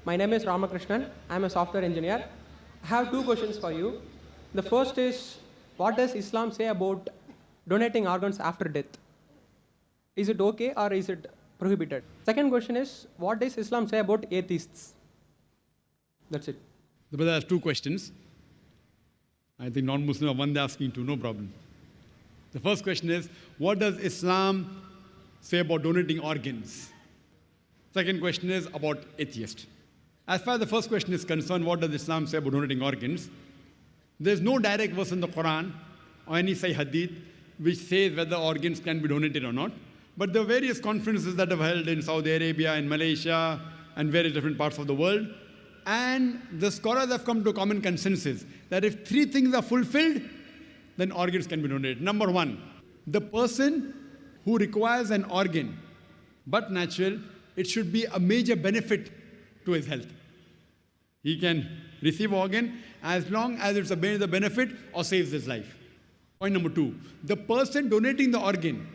My name is Ramakrishnan. I am a software engineer. I have two questions for you. The first is, what does Islam say about donating organs after death? Is it okay or is it prohibited? Second question is, what does Islam say about atheists? That's it. The brother has two questions. I think non-Muslim are one asking two, no problem. The first question is, what does Islam say about donating organs? Second question is about atheists. As far as the first question is concerned, what does Islam say about donating organs? There's no direct verse in the Quran or any Sahih Hadith which says whether organs can be donated or not. But there are various conferences that have held in Saudi Arabia, in Malaysia, and various different parts of the world. And the scholars have come to a common consensus that if three things are fulfilled, then organs can be donated. Number one, the person who requires an organ, but natural, it should be a major benefit to his health. He can receive organ as long as it's a benefit or saves his life. Point number two, the person donating the organ,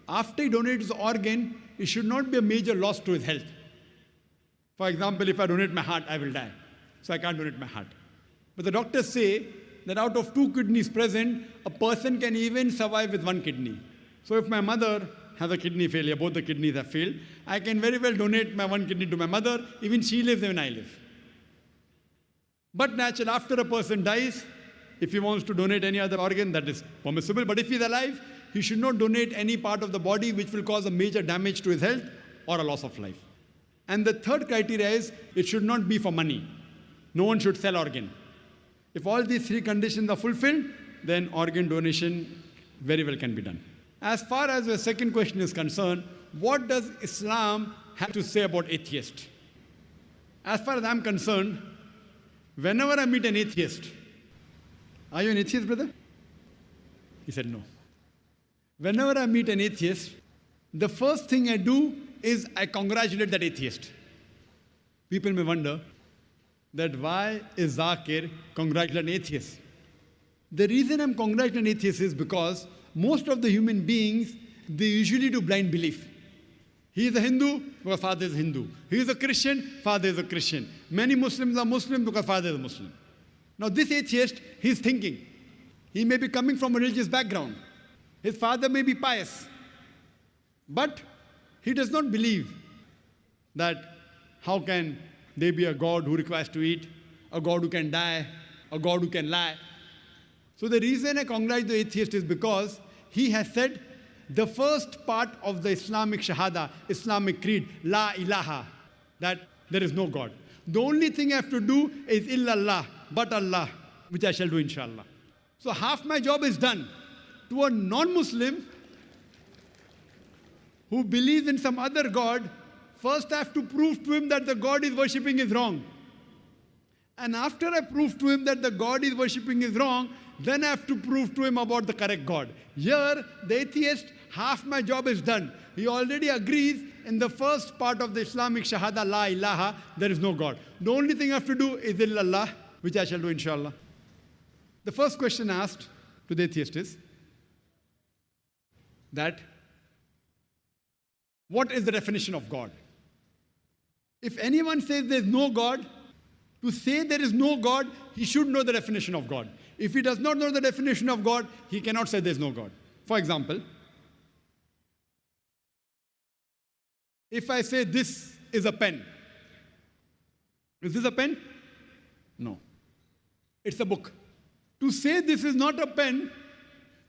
after he donates the organ, it should not be a major loss to his health. For example, if I donate my heart, I will die. So I can't donate my heart. But the doctors say that out of 2 kidneys present, a person can even survive with 1 kidney. So if my mother has a kidney failure, both the kidneys have failed, I can very well donate my 1 kidney to my mother, even she lives, even I live. But naturally, after a person dies, if he wants to donate any other organ, that is permissible. But if he's alive, he should not donate any part of the body which will cause a major damage to his health or a loss of life. And the third criteria is, it should not be for money. No one should sell organ. If all these 3 conditions are fulfilled, then organ donation very well can be done. As far as the second question is concerned, what does Islam have to say about atheists? As far as I'm concerned, whenever I meet an atheist, are you an atheist, brother? He said no. Whenever I meet an atheist, the first thing I do is I congratulate that atheist. People may wonder that why is Zakir congratulating atheists? The reason I'm congratulating atheists is because most of the human beings, they usually do blind belief. He is a Hindu because father is Hindu. He is a Christian, father is a Christian. Many Muslims are Muslim because father is a Muslim. Now this atheist, he's thinking. He may be coming from a religious background. His father may be pious. But he does not believe that how can there be a God who requires to eat, a God who can die, a God who can lie. So the reason I congratulate the atheist is because he has said the first part of the Islamic Shahada, Islamic creed, La ilaha, that there is no God. The only thing I have to do is illallah, but Allah, which I shall do inshallah. So half my job is done. To a non-Muslim who believes in some other God, first I have to prove to him that the God he's worshipping is wrong. And after I prove to him that the God he's worshipping is wrong, then I have to prove to him about the correct God. Here, the atheist, half my job is done. He already agrees in the first part of the Islamic Shahada, La ilaha, there is no God. The only thing I have to do is illallah, which I shall do inshallah. The first question asked to the atheist is that, what is the definition of God? If anyone says there is no God, to say there is no God, he should know the definition of God. If he does not know the definition of God, he cannot say there is no God. For example, if I say this is a pen, is this a pen? No. It's a book. To say this is not a pen,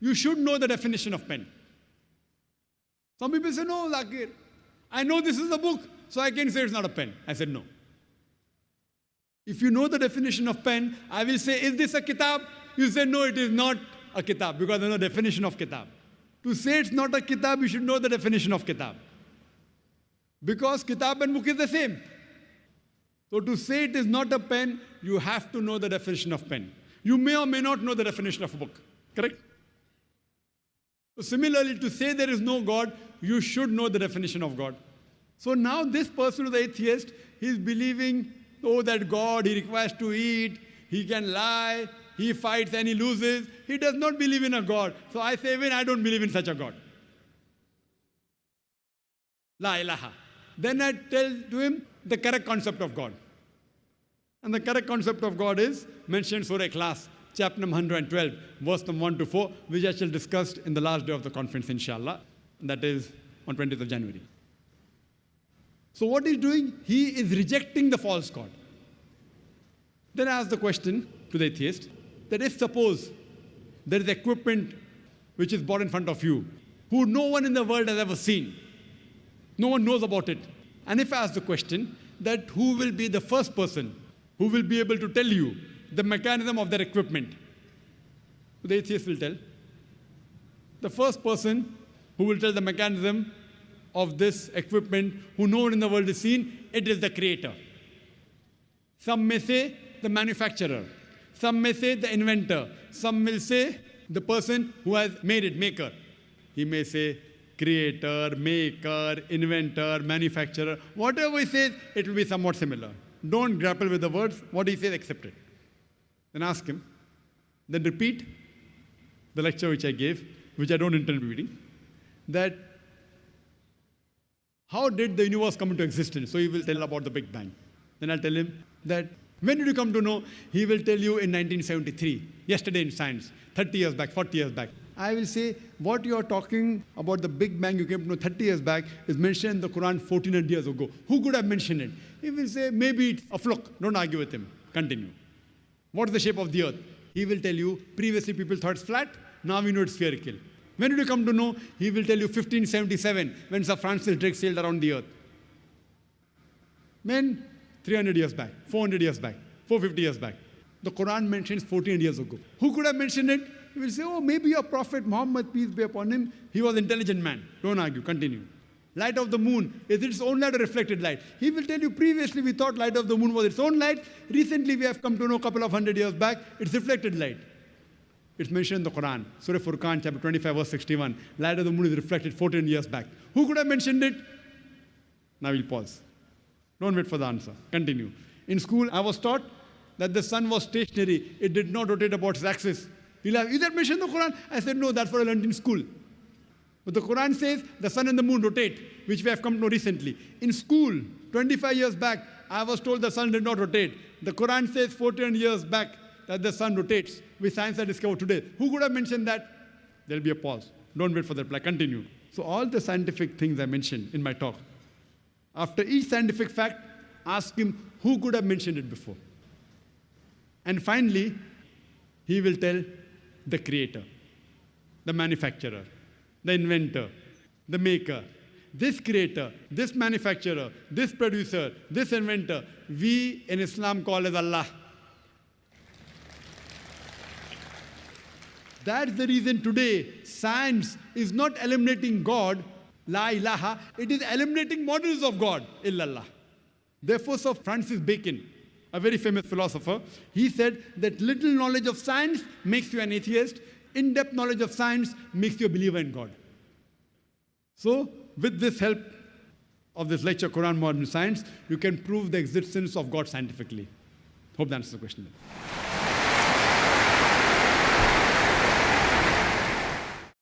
you should know the definition of pen. Some people say, no, Zakir, I know this is a book, so I can say it's not a pen. I said, no. If you know the definition of pen, I will say, is this a kitab? You say, no, it is not a kitab, because there's no definition of kitab. To say it's not a kitab, you should know the definition of kitab. Because kitab and book is the same. So to say it is not a pen, you have to know the definition of pen. You may or may not know the definition of a book. Correct? So similarly, to say there is no God, you should know the definition of God. So now this person who is atheist, he is believing, oh, that God, he requires to eat, he can lie, he fights and he loses. He does not believe in a God. So I say, even I don't believe in such a God. La ilaha. Then I tell to him the correct concept of God. And the correct concept of God is mentioned Surah Ikhlas, chapter number 112, verse number 1 to 4, which I shall discuss in the last day of the conference, inshallah. That is on 20th of January. So what he's doing, he is rejecting the false God. Then I ask the question to the atheist, that if suppose there is equipment which is brought in front of you, who no one in the world has ever seen, no one knows about it. And if I ask the question, that who will be the first person who will be able to tell you the mechanism of that equipment? The atheist will tell. The first person who will tell the mechanism of this equipment, who no one in the world has seen, it is the creator. Some may say the manufacturer. Some may say the inventor. Some will say the person who has made it, maker. He may say creator, maker, inventor, manufacturer. Whatever he says, it will be somewhat similar. Don't grapple with the words. What he says, accept it. Then ask him. Then repeat the lecture which I gave, which I don't intend repeating, that how did the universe come into existence? So he will tell about the Big Bang. Then I'll tell him that when did you come to know? He will tell you in 1973, yesterday in science, 30 years back, 40 years back. I will say, what you are talking about the Big Bang you came to know 30 years back is mentioned in the Quran 1400 years ago. Who could have mentioned it? He will say, maybe it's a fluke. Don't argue with him. Continue. What is the shape of the earth? He will tell you, previously people thought it's flat, now we know it's spherical. When did you come to know? He will tell you 1577, when Sir Francis Drake sailed around the earth. When? 300 years back, 400 years back, 450 years back. The Quran mentions 1400 years ago. Who could have mentioned it? He will say, oh, maybe your Prophet Muhammad, peace be upon him, he was an intelligent man. Don't argue, continue. Light of the moon, is its own light or reflected light? He will tell you, previously we thought light of the moon was its own light. Recently we have come to know a couple of hundred years back, it's reflected light. It's mentioned in the Quran, Surah Furqan, chapter 25, verse 61. Light of the moon is reflected 14 years back. Who could have mentioned it? Now we'll pause. Don't wait for the answer. Continue. In school, I was taught that the sun was stationary. It did not rotate about its axis. You'll have, is that mentioned in the Quran? I said, no, that's what I learned in school. But the Quran says the sun and the moon rotate, which we have come to know recently. In school, 25 years back, I was told the sun did not rotate. The Quran says 14 years back that the sun rotates, which science has discovered today. Who could have mentioned that? There'll be a pause. Don't wait for the reply. Continue. So all the scientific things I mentioned in my talk, after each scientific fact, ask him who could have mentioned it before. And finally, he will tell the creator, the manufacturer, the inventor, the maker. This creator, this manufacturer, this producer, this inventor, we in Islam call as Allah. That's the reason today science is not eliminating God, la ilaha, it is eliminating models of God, illallah. Therefore, Sir Francis Bacon, a very famous philosopher, he said that little knowledge of science makes you an atheist, in-depth knowledge of science makes you a believer in God. So, with this help of this lecture, Quran Modern Science, you can prove the existence of God scientifically. Hope that answers the question.